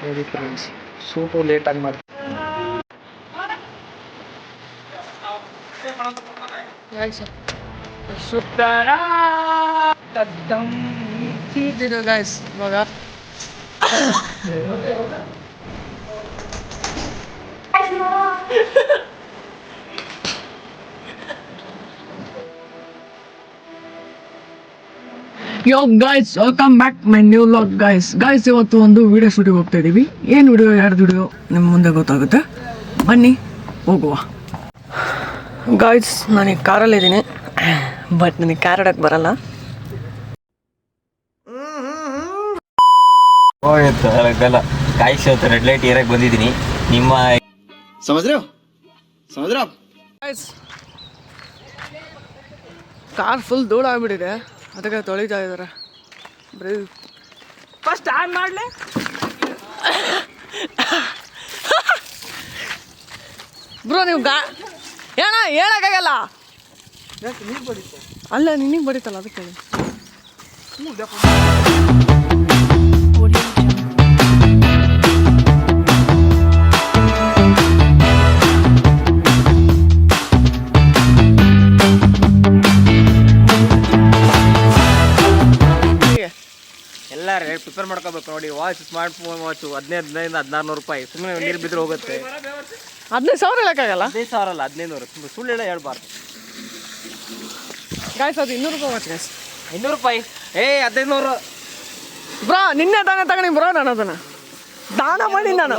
ನೋಡಿ friends, suit ಲೇಟಾಗಿ ಮಾಡಿ ಸುತ್ತರ ಗಾಯ್ಸ್ ಇವಾಗ yo guys, welcome back my new vlog guys. ಇವತ್ತು ಒಂದು ವಿಡಿಯೋ ಶೂಟಿಗೆ ಹೋಗ್ತಾ ಇದ್ದೀವಿ. ಏನು ವಿಡಿಯೋ, ಯಾರ್ದು ವಿಡಿಯೋ ನಿಮ್ಮ ಮುಂದೆ ಗೊತ್ತಾಗುತ್ತೆ, ಬನ್ನಿ ಹೋಗುವ. ಗೈಸ್, ನಾನೀಗ ಕಾರಲ್ಲಿದ್ದೀನಿ, ಬಟ್ ನನಗೆ ಕಾರ್ ಆಡೋಕ್ಕೆ ಬರಲ್ಲ. ರೆಡ್ ಲೈಟ್ ಏರಕ್ಕೆ ಬಂದಿದ್ದೀನಿ. ನಿಮ್ಮ ಕಾರ್ ಫುಲ್ ಧೂಳು ಆಗ್ಬಿಟ್ಟಿದೆ, ಅದಕ್ಕೆ ತೊಳಿತಾ ಇದ್ದಾರೆ. ಫಸ್ಟ್ ಆನ್ ಮಾಡಲಿ. ಬ್ರೋ ನೀವು ಹೇಳಕ್ಕಾಗಲ್ಲ. ಅಲ್ಲ, ನಿನಗೆ ಬಡಿತಲ್ಲ ಅದಕ್ಕೆ. ಎಲ್ಲ ರೇಟ್ ಪ್ರಿಪೇರ್ ಮಾಡ್ಕೋಬೇಕು ನೋಡಿ. ವಾಚ್, ಸ್ಮಾರ್ಟ್ ಫೋನ್ ವಾಚು 15,000-16,000 ರೂಪಾಯಿ. ಸುಮ್ಮನೆ ನೀರು ಬಿದ್ದರೆ ಹೋಗುತ್ತೆ. 15,000 ಹೇಳಕ್ಕಾಗಲ್ಲ. 15,000 ಅಲ್ಲ, 1,500. ಸುಳ್ಳು ಹೇಳ ಹೇಳ್ಬಾರ್ದು ಗಾಯ್ಸ್. ಅದು 200 ರೂಪಾಯಿ ವಾಚ್ ಗಾಯ್ಸ್. 500 ರೂಪಾಯಿ. 1500 ಬ್ರೋ. ನಿನ್ನೆ ತಗೊಂಡಿ ಬ್ರೋ. ನಾನು ಅದನ್ನು ದಾನ ಮಾಡಿ, ನಾನು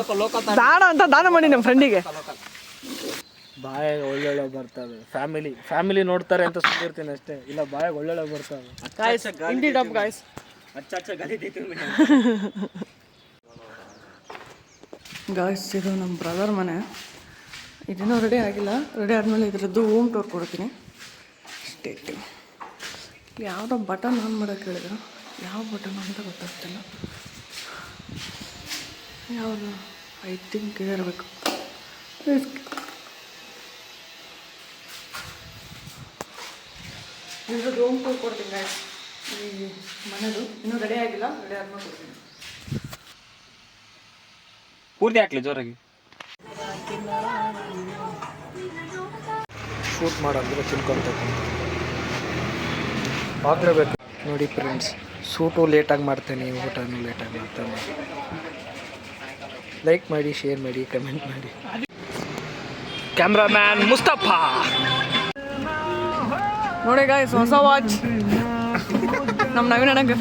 ದಾನ ಮಾಡಿ ನಮ್ಮ ಫ್ರೆಂಡಿಗೆ. ಬಾಯಾಗ ಒಳ್ಳೊಳ್ಳೆ ಬರ್ತವೆ. ಫ್ಯಾಮಿಲಿ ನೋಡ್ತಾರೆ ಅಂತ ಸುತ್ತಿರ್ತೀನಿ ಅಷ್ಟೇ, ಇಲ್ಲ ಬಾಯಾಗ ಒಳ್ಳೊಳ್ಳೆ ಬರ್ತವೆ. ಗಾಯ್ಸ್ ಗಾಯ್ಸ್, ಇದು ನಮ್ಮ ಬ್ರದರ್ ಮನೆ. ಇದೇನೋ ರೆಡಿ ಆಗಿಲ್ಲ. ರೆಡಿ ಆದಮೇಲೆ ಇದರದ್ದು ಹೋಮ್ ಟೂರ್ ಕೊಡ್ತೀನಿ. ಸ್ಟೇಟ್ ಯಾವುದೋ ಬಟನ್ ಆನ್ ಮಾಡೋಕ್ಕೆ ಹೇಳಿದ್ರು. ಯಾವ ಬಟನ್ ಅಂತ ಗೊತ್ತಾಗ್ತಿಲ್ಲ. ಯಾವುದು? ಐ ಥಿಂಕ್ ಇದಿರಬೇಕು. ಇದ್ರದ್ದು ಹೋಮ್ ಟೂರ್ ಕೊಡ್ತೀನಿ ಗಾಯ್ಸ್. ಈ ಮನೆದು ಇನ್ನೂ ರೆಡಿ ಆಗಿಲ್ಲ. ರೆಡಿ ಆದ್ಮೇಲೆ ಕೊಡ್ತೀನಿ. ಪೂರ್ತಿ ಹಾಕ್ಲಿ ಜೋರಾಗಿ. ಶೂಟ್ ಮಾಡೋದ್ರೆ ತಿಳ್ಕೊಳ್ಬೇಕು, ಹಾಕ್ಲೇಬೇಕು. ನೋಡಿ ಫ್ರೆಂಡ್ಸ್, ಶೂಟು ಲೇಟಾಗಿ ಮಾಡ್ತೇನೆ, ಊಟನೂ ಲೇಟಾಗಿ ಮಾಡ್ತೇನೆ. ಲೈಕ್ ಮಾಡಿ, ಶೇರ್ ಮಾಡಿ, ಕಮೆಂಟ್ ಮಾಡಿ. ಕ್ಯಾಮ್ರಾಮ್ಯಾನ್ ಮುಸ್ತಫಾ. ನೋಡಿ ಗಾಯ್ಸ್, ಹೊಸ ವಾಚ್ ನಮ್ಮ ನವೀನ ಅಣ್ಣಗೆ.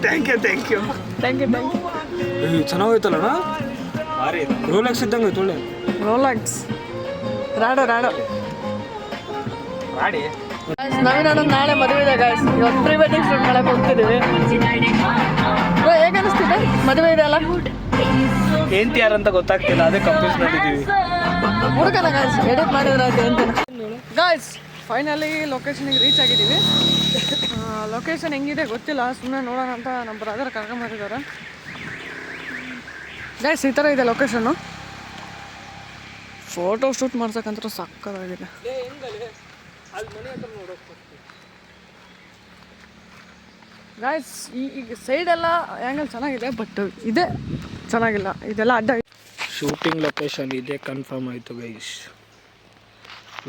Thank you. ಚೆನ್ನಾಗೋಯ್ತಲ್ಲಣ್ಣ. ರೋಲೆಕ್ಸ್ ಇದ್ದಂಗೆ ಐತೆ. ಒಳ್ಳೆ ರೋಲೆಕ್ಸ್. ರಾಡೋ ನವೀನ ಅಣ್ಣ ನಾಳೆ ಮದುವೆ ಇದೆ ಗಾಯ್ಸ್. ಇವತ್ತು ಪ್ರೀ ವೆಡ್ಡಿಂಗ್ ಶೂಟ್ ಮಾಡಕ್ಕೆ ಹೋಗ್ತಿದ್ದೀವಿ. ಹೇಗೆ ಅನಿಸ್ತಿದೆ? ಮದುವೆ ಇದೆ ಅಲ್ಲ, ಏಂತ ಯಾರಂತ ಗೊತ್ತಾಗ್ತಿಲ್ಲ, ಅದೇ ಕನ್ಫ್ಯೂಷನ್ ಆಗಿದ್ದೀವಿ. ಹುಡುಗನ ಗಾಯ್ಸ್, ಎಡಿಟ್ ಮಾಡಿದ್ರೆ ಆಯ್ತು ಅಂತ ಗಾಯ್ಸ್. ಫೈನಲಿ ಲೊಕೇಶನಿಗೆ ರೀಚ್ ಆಗಿದ್ದೀವಿ. ಲೊಕೇಶನ್ ಹೆಂಗಿದೆ ಗೊತ್ತಿಲ್ಲ, ಸುಮ್ಮನೆ ನೋಡೋಣ ಅಂತ ನಮ್ಮ ಬ್ರದರ್ ಕರ್ಕೊಂಬಂದಿದ್ದಾರೆ ಗಾಯ್ಸ್. ಈ ಥರ ಇದೆ ಲೊಕೇಶನ್ನು. ಫೋಟೋ ಶೂಟ್ ಮಾಡ್ಸಕ್ಕಂತ ಸಕ್ಕತ್ತಾಗಿದೆ ಗಾಯ್ಸ್. ಈಗ ಸೈಡೆಲ್ಲ ಆ್ಯಂಗಲ್ ಚೆನ್ನಾಗಿದೆ, ಬಟ್ ಇದೇ ಚೆನ್ನಾಗಿಲ್ಲ. ಇದೆಲ್ಲ ಅಡ್ಡ. ಶೂಟಿಂಗ್ ಲೊಕೇಶನ್ ಇದೆ ಕನ್ಫರ್ಮ್ ಆಯಿತು ಗೈಸ್.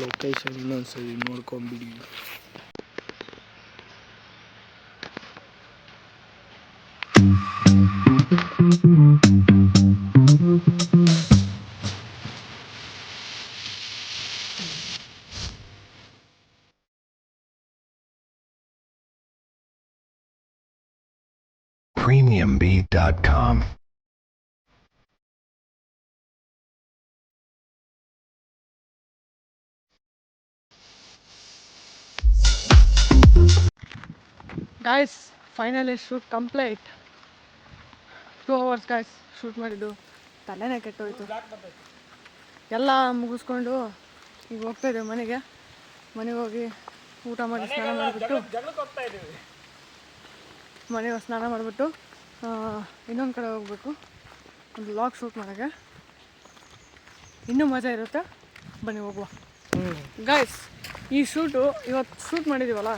ಲೊಕೇಶನ್ ಇನ್ನೊಂದ್ಸರಿ ನೋಡ್ಕೊಂಬಿಡಿ. premiumbeat.com. Guys, finally shoot complete. 2 hours guys shoot ಮಾಡಿದ್ದು. ತಲೆನೇ ಕೆಟ್ಟೋಯ್ತು. ಎಲ್ಲ ಮುಗಿಸ್ಕೊಂಡು ಈಗ ಹೋಗ್ತಾ ಇದ್ದೀವಿ ಮನೆಗೆ ಹೋಗಿ ಊಟ ಮಾಡಿ ಸ್ನಾನ ಮಾಡಿಬಿಟ್ಟು ಇನ್ನೊಂದು ಕಡೆ ಹೋಗ್ಬೇಕು, ಒಂದು ವ್ಲಾಗ್ ಶೂಟ್ ಮಾಡೋಕ್ಕೆ. ಇನ್ನೂ ಮಜಾ ಇರುತ್ತೆ, ಬನ್ನಿ ಹೋಗುವ. ಗಾಯ್ಸ್, ಈ ಶೂಟು ಇವತ್ತು ಶೂಟ್ ಮಾಡಿದ್ದೀವಲ್ಲ,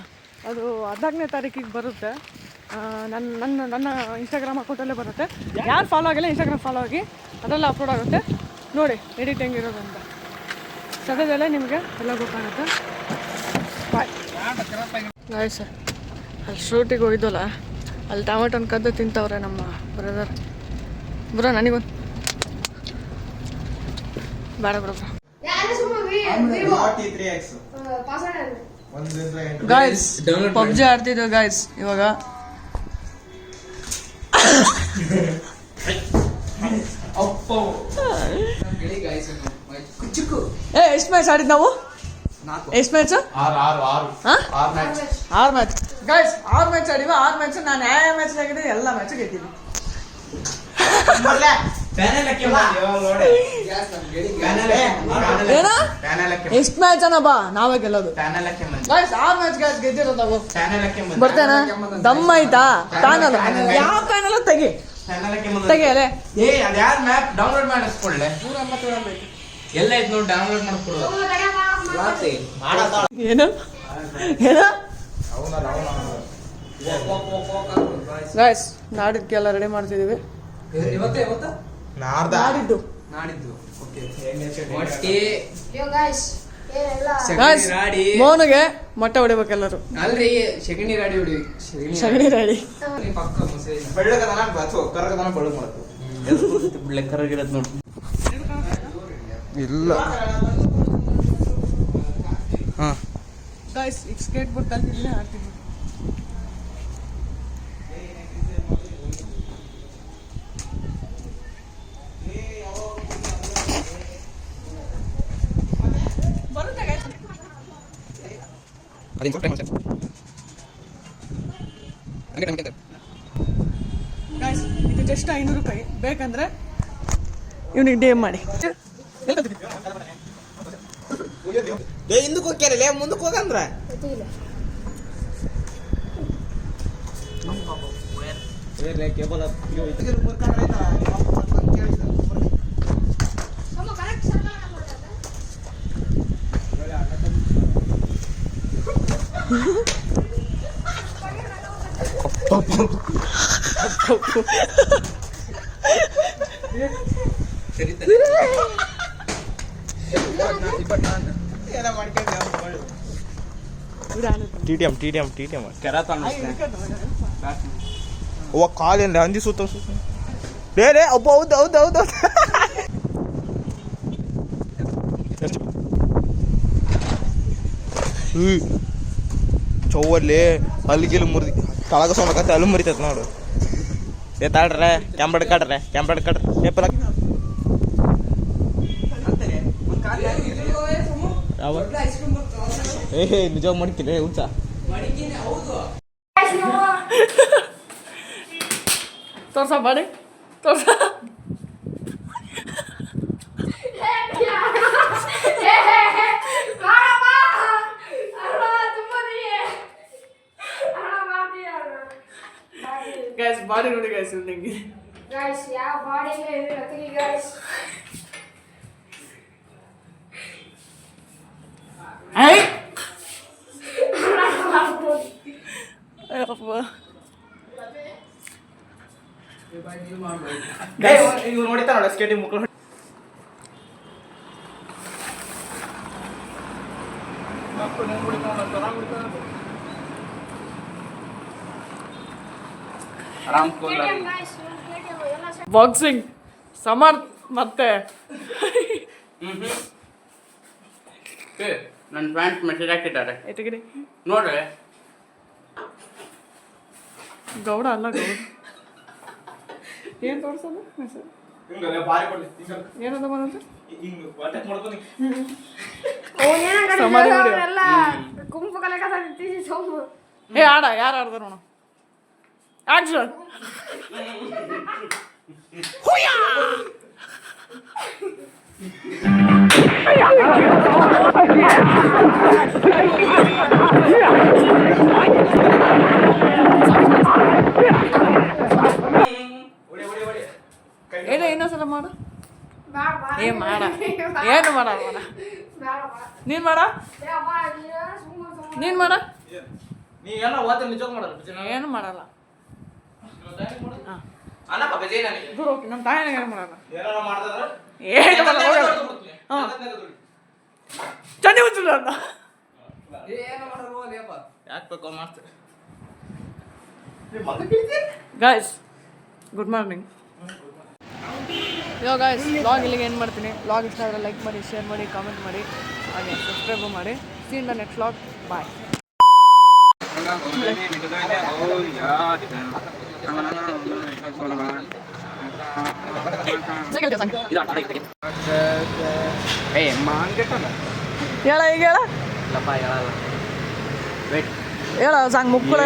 ಅದು 14ನೇ ತಾರೀಕಿಗೆ ಬರುತ್ತೆ. ನನ್ನ ಇನ್ಸ್ಟಾಗ್ರಾಮ್ ಅಕೌಂಟಲ್ಲೇ ಬರುತ್ತೆ. ಯಾರು ಫಾಲೋ ಆಗಿಲ್ಲ ಇನ್ಸ್ಟಾಗ್ರಾಮ್ ಫಾಲೋ ಆಗಿ, ಅದೆಲ್ಲ ಅಪ್ಲೋಡ್ ಆಗುತ್ತೆ ನೋಡಿ ಎಡಿಟ್ ಹೆಂಗಿರೋದು ಅಂತ. ಸದ್ಯದಲ್ಲೇ ನಿಮಗೆ ಎಲ್ಲ ಗೊತ್ತಾಗುತ್ತೆ. Bye guys. ಅಲ್ಲಿ ಶೂಟಿಗೆ ಹೋಗಿದ್ದಲ್ಲ, ಅಲ್ಲಿ ಟೊಮೆಟೊನ ಕದ್ದು ತಿಂತವ್ರೆ ನಮ್ಮ ಬ್ರದರ್. ಬ್ರೋ ನನಗೊಂದು ಬೇಡ ಬ್ರೋ. ಗಾಯ್ಸ್ ಪಬ್ಜಿ ಆಡ್ತಿದ್ವಿ ಗಾಯ್ಸ್. ಇವಾಗ ಎಷ್ಟು ಮ್ಯಾಚ್ ಆಡಿದ್ ನಾವು? ಎಷ್ಟು ಮ್ಯಾಚ್? 6 match guys. 6 ಮ್ಯಾಚ್ ಆಡಿವ. 6 ಮ್ಯಾಚ್ ನಾನು ಯಾವ ಮ್ಯಾಚ್ ಆಗಿದ್ದೀನಿ ಎಲ್ಲ ಮ್ಯಾಚ್ ಗೆದ್ದಿದ್ದೀನಿ. ಎಷ್ಟು ಮ್ಯಾಚ್ ಅನಪ್ಪ ನಾವೇ ಗೆಲ್ಲೋದು ಗಾಯ್ಸ್. 6 ಮ್ಯಾಚ್ ಗಾಯ್ಸ್ ಗೆದ್ದಿರೋದು ನಾವು. ಬರ್ತೇನಾ? ದಮ್ ಆಯ್ತಾ? ಪ್ಯಾನಲ್ ಯಾವ ಪ್ಯಾನಲ್ ತೆಗಿ ತೆಗಿಯಲೆ. ಡೌನ್ಲೋಡ್ ಮಾಡಿಸ್ಕೊಳ್ಳೆ. ಎಲ್ಲ ಐತ್ ನೋಡಿ ಡೌನ್ಲೋಡ್ ಮಾಡ್ಕೊಡು. ಏನು ಏನು ಗಾಯ್ಸ್ ನಾಡಿದ್ಕೆಲ್ಲ ರೆಡಿ ಮಾಡ್ತಿದೀವಿ. ನಾಡಿದ್ದು ಮೋನಿಗೆ ಮೊಟ್ಟೆ ಹೊಡಿಬೇಕೆಲ್ಲರೂ. ಅಲ್ರಿ ಸೆಗಣಿ ರಾಡಿ ಹೊಡಿ. ಸಗಣಿ ರಾಡಿ ಕರಗಿರತ್ ನೋಡಿ. ಇಲ್ಲ ಗಾಯ್ಸ್ ಈಗ ಸ್ಕೇಟ್ ಬೋರ್ಡ್ ಕಲ್ತಿದ್ದೀನಿ, ಆಡ್ತಿದ್ವಿ. ಗಾಯ್ಸ್ ಇದು ಜಸ್ಟ್ 500 ರೂಪಾಯಿ. ಬೇಕಂದ್ರೆ ಇವನಿಗೆ ಡಿ ಎಮ್ ಮಾಡಿ. ಹಿಂದಕ್ಕೆ ಹೋಗ್ಯಾರಲ್ಲ, ಮುಂದಕ್ಕೆ ಹೋಗಂದ್ರ ಟಿಟಿಎಂ ಕಾಲಿಂದ ಹಂದಿ ಸುತ್ತ ಬೇರೆ ಒಬ್ಬ. ಹೌದು ಚೌವಲ್ಲಿ ಅಲ್ಲಿಗಿಲ್ಲಿ ಮುರಿದಿ ತಳಗ ಸೋಣಕತ್ತೆ ಅಲ್ಲಿ ಮುರಿತೈತೆ ನೋಡು. ತಾಳ್ರೆ ಕ್ಯಾಂಬಡ್ ಕಡ್ರೆ ಪೇಪರ್ ನಿಜ ಮಾಡ್ತೀನಿ ಹುಚ್ಚ. ತೋರ್ಸ ಮಾಡಿ ತೋರ್ಸ. ಗೈಸ್ ಬಾಡಿ ನೋಡಿ ಗೈಸ್ ನಿಂಗೆ. ಗೈಸ್ ಯಾವ ಬಾಡಿ ಇದೆ ಅತಿಗೆ ಗೈಸ್. ಐ ಅಪ್ಪ ಗೈಸ್ ಇವ್ರು ನೋಡಿತಾ ನೋಡ ಸ್ಕೇಟಿಂಗ್ ಮಕ್ಕಳು. ಬಾಕ್ಸಿಂಗ್ ಸಮರ್ಥ್ ಮತ್ತೆ ನನ್ನ ಪ್ಯಾಂಟ್ ಮೆಸೇಜ್ ಹಾಕಿದ್ದಾರೆ ಎತ್ತಗಿರಿ ನೋಡ್ರಿ. ಗೌಡ ಅಲ್ಲ ಗೌಡ. ಏನು ತೋರ್ಸೋದು ಮೆಸೇಜ್ ಏನದ ಬಂದಂತೆ ಸಮಾಧಿ ವಿಡಿಯೋ. ಗುಂಪು ಕಲೆಕ ಸೋಮು ಏ ಆಡ ಯಾರು ಆಡ್ದಾರ ನೋಡು. ಆಕ್ಷನ್ ಏನೇ ಇನ್ನೊಂದ್ಸಲ ಮಾಡು. ಏ ಮಾಡ ಏನು ಮಾಡ ನೀನ್ ಮಾಡ ನೀನ್ ಮಾಡ ನೀವೆಲ್ಲ ಓದ್ತೀನಿ ನಿಜ ಮಾಡಲ್ಲ ಏನು ಮಾಡಲ್ಲ ಅನ್ನಪ್ಪ ಬಜೆ ನನಗೆ ದೂರ ಹೋಗಿ ನಮ್ಮ ತಾಯಿನ ಏನು ಮಾಡಲ್ಲ ಏನಾರ ಮಾಡ್ತಾರ ಏನು ಮಾಡಲ್ಲ ಚಂಡಿ ಹುಚ್ಚಿಲ್ಲ ಅಂತ ಏನು ಮಾಡೋದು ಅದೇಪ್ಪ ಯಾಕೆ ಬೇಕು ಮಾಡ್ತಾರೆ ಗಾಯ್ಸ್ ಗುಡ್ ಮಾರ್ನಿಂಗ್. ಇವಾಗ ಗಾಯ್ಸ್ ವ್ಲಾಗ್ ಇಲ್ಲಿಗೆ ಏನು ಮಾಡ್ತೀನಿ. ವ್ಲಾಗ್ ಇಷ್ಟ ಆದರೆ ಲೈಕ್ ಮಾಡಿ, ಶೇರ್ ಮಾಡಿ, ಕಾಮೆಂಟ್ ಮಾಡಿ, ಹಾಗೆ ಸಬ್ಸ್ಕ್ರೈಬ್ ಮಾಡಿ. See in the next vlog. Bye. ಹೇಳ ಈಗ ಹೇಳ ಹೇಳ ಸಾಂಗ್ ಮುಕ್ಕಳ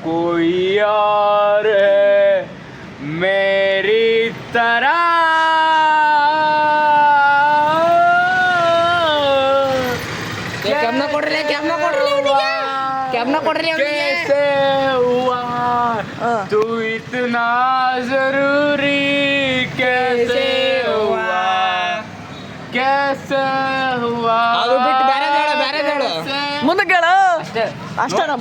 कोई और है मेरी तरह कैसे हुआ तू इतना जरूरी कैसे हुआ ಮುಂದಕ್ಕೆ ಹೇಳ ಅಷ್ಟೇನಾ